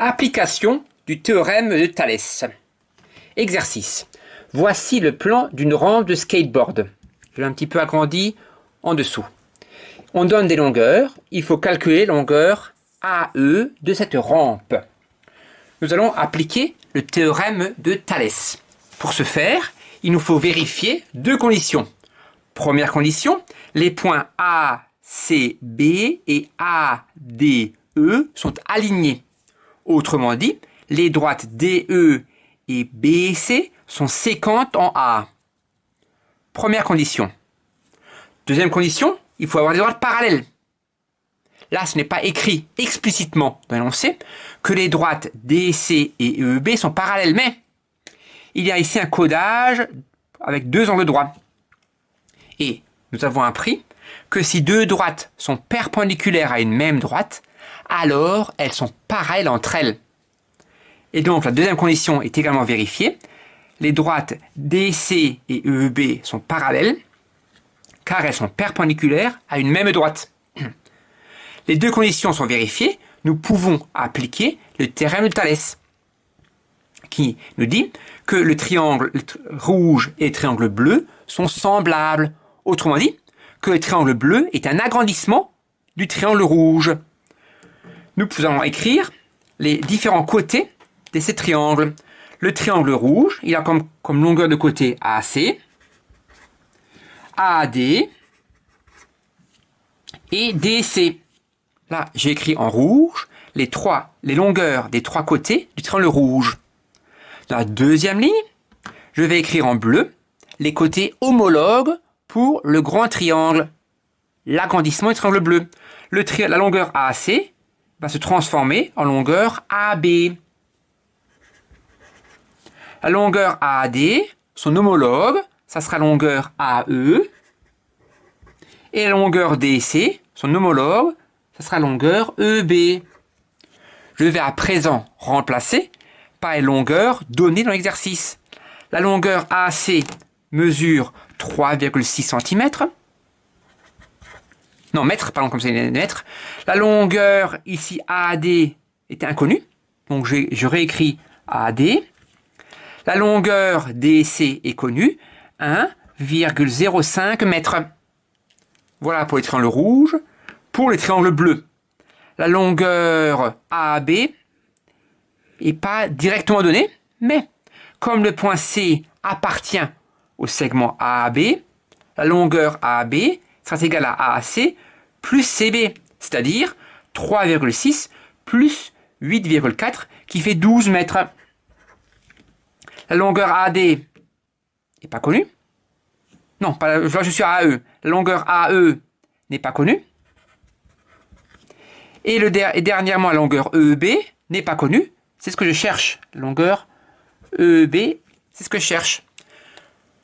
Application du théorème de Thalès. Exercice. Voici le plan d'une rampe de skateboard. Je l'ai un petit peu agrandi en dessous. On donne des longueurs. Il faut calculer la longueur AE de cette rampe. Nous allons appliquer le théorème de Thalès. Pour ce faire, il nous faut vérifier deux conditions. Première condition, les points A, C, B et A, D, E sont alignés. Autrement dit, les droites DE et BC sont séquentes en A. Première condition. Deuxième condition, il faut avoir des droites parallèles. Là, ce n'est pas écrit explicitement dans l'énoncé que les droites DC et EB sont parallèles, mais il y a ici un codage avec deux angles droits. Et nous avons appris que si deux droites sont perpendiculaires à une même droite, alors elles sont parallèles entre elles. Et donc la deuxième condition est également vérifiée. Les droites DC et EB sont parallèles car elles sont perpendiculaires à une même droite. Les deux conditions sont vérifiées, nous pouvons appliquer le théorème de Thalès qui nous dit que le triangle rouge et le triangle bleu sont semblables. Autrement dit, que le triangle bleu est un agrandissement du triangle rouge. Nous pouvons écrire les différents côtés de ces triangles. Le triangle rouge, il a comme longueur de côté AC, AD et DC. Là, j'ai écrit en rouge les longueurs des trois côtés du triangle rouge. Dans la deuxième ligne, je vais écrire en bleu les côtés homologues pour le grand triangle, l'agrandissement du triangle bleu. La longueur AC va se transformer en longueur AB. La longueur AD, son homologue, ça sera longueur AE. Et la longueur DC, son homologue, ça sera longueur EB. Je vais à présent remplacer par les longueurs données dans l'exercice. La longueur AC mesure 3,6 cm. Non, mètres, pardon, comme c'est des mètres. La longueur ici AD est inconnue. Donc je réécris AD. La longueur DC est connue, 1,05 mètres. Voilà pour les triangles rouges. Pour les triangles bleus, la longueur AB n'est pas directement donnée, mais comme le point C appartient au segment AB, la longueur AB sera égale à AAC plus CB, c'est-à-dire 3,6 plus 8,4 qui fait 12 mètres. La longueur AD n'est pas connue. Non, là je suis à AE. La longueur AE n'est pas connue. Et dernièrement, la longueur EB n'est pas connue. C'est ce que je cherche. La longueur EB, c'est ce que je cherche.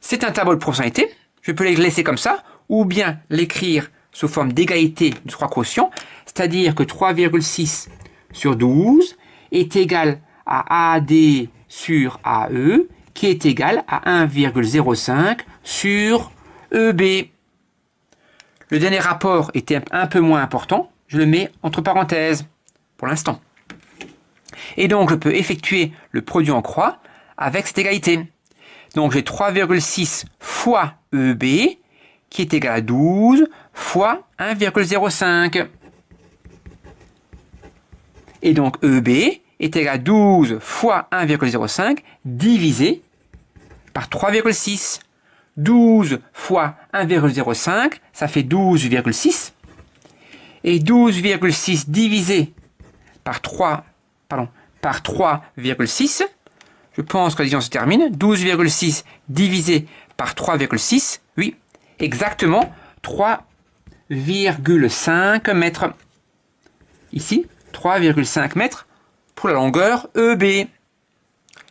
C'est un tableau de proportionnalité. Je peux les laisser comme ça, ou bien l'écrire sous forme d'égalité de trois quotients, c'est-à-dire que 3,6 sur 12 est égal à AD sur AE, qui est égal à 1,05 sur EB. Le dernier rapport était un peu moins important. Je le mets entre parenthèses pour l'instant. Et donc, je peux effectuer le produit en croix avec cette égalité. Donc, j'ai 3,6 fois EB qui est égal à 12 fois 1,05. Et donc, EB est égal à 12 fois 1,05 divisé par 3,6. 12 fois 1,05, ça fait 12,6. Et 12,6 divisé par 3,6, je pense que la division se termine. 12,6 divisé par 3,6, oui, exactement 3,5 mètres. Ici, 3,5 mètres pour la longueur EB.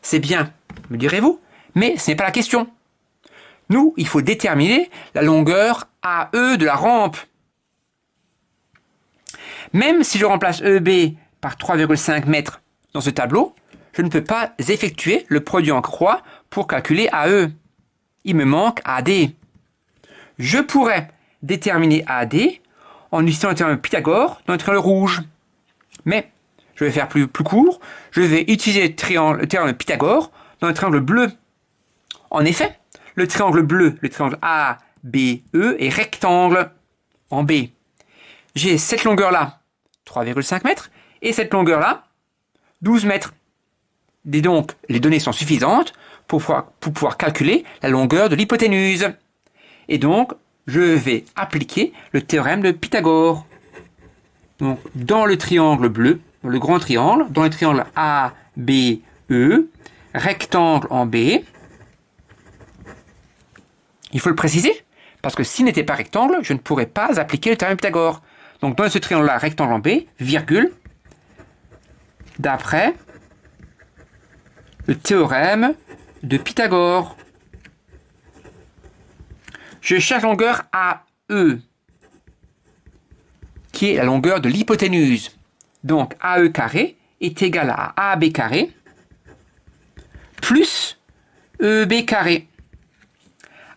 C'est bien, me direz-vous, mais ce n'est pas la question. Nous, il faut déterminer la longueur AE de la rampe. Même si je remplace EB par 3,5 mètres dans ce tableau, je ne peux pas effectuer le produit en croix pour calculer AE. Il me manque AD. Je pourrais déterminer AD en utilisant le théorème de Pythagore dans le triangle rouge. Mais je vais faire plus court. Je vais utiliser le triangle de Pythagore dans le triangle bleu. En effet, le triangle bleu, le triangle ABE, est rectangle en B. J'ai cette longueur-là, 3,5 mètres, et cette longueur-là, 12 mètres. Et donc, les données sont suffisantes pour pouvoir calculer la longueur de l'hypoténuse. Et donc, je vais appliquer le théorème de Pythagore. Donc, dans le triangle bleu, dans le grand triangle, dans le triangle ABE, rectangle en B, il faut le préciser, parce que s'il n'était pas rectangle, je ne pourrais pas appliquer le théorème de Pythagore. Donc, dans ce triangle-là, rectangle en B, virgule, d'après le théorème de Pythagore. Je cherche la longueur AE, qui est la longueur de l'hypoténuse. Donc, AE carré est égal à AB carré plus EB carré.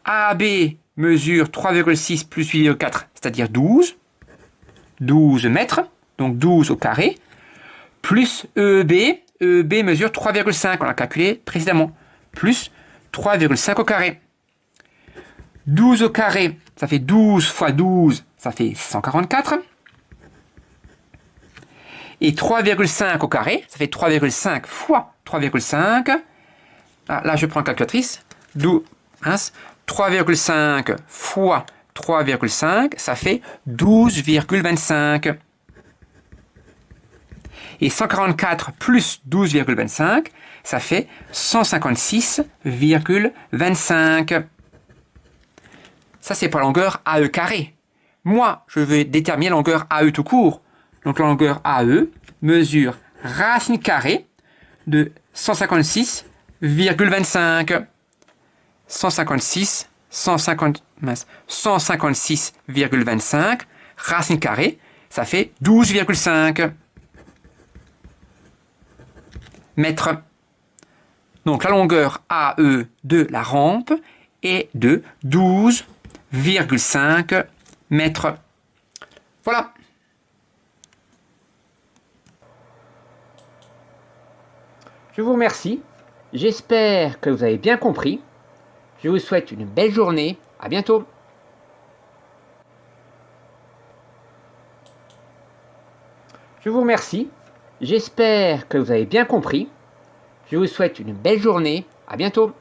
AB mesure 3,6 plus 8,4, c'est-à-dire 12 mètres, donc 12 au carré, plus EB mesure 3,5, on l'a calculé précédemment, plus 3,5 au carré. 12 au carré, ça fait 12 fois 12, ça fait 144. Et 3,5 au carré, ça fait 3,5 fois 3,5. Ah, là, je prends la calculatrice. 3,5 fois 3,5, ça fait 12,25. Et 144 plus 12,25, ça fait 156,25. Ça, c'est pour la longueur AE carré. Moi, je vais déterminer la longueur AE tout court. Donc, la longueur AE mesure racine carrée de 156,25. 156,25 racine carrée, ça fait 12,5 mètres. Donc la longueur AE de la rampe est de 12,5 mètres. Voilà. Je vous remercie. J'espère que vous avez bien compris. Je vous souhaite une belle journée. À bientôt. Je vous remercie. J'espère que vous avez bien compris. Je vous souhaite une belle journée. À bientôt.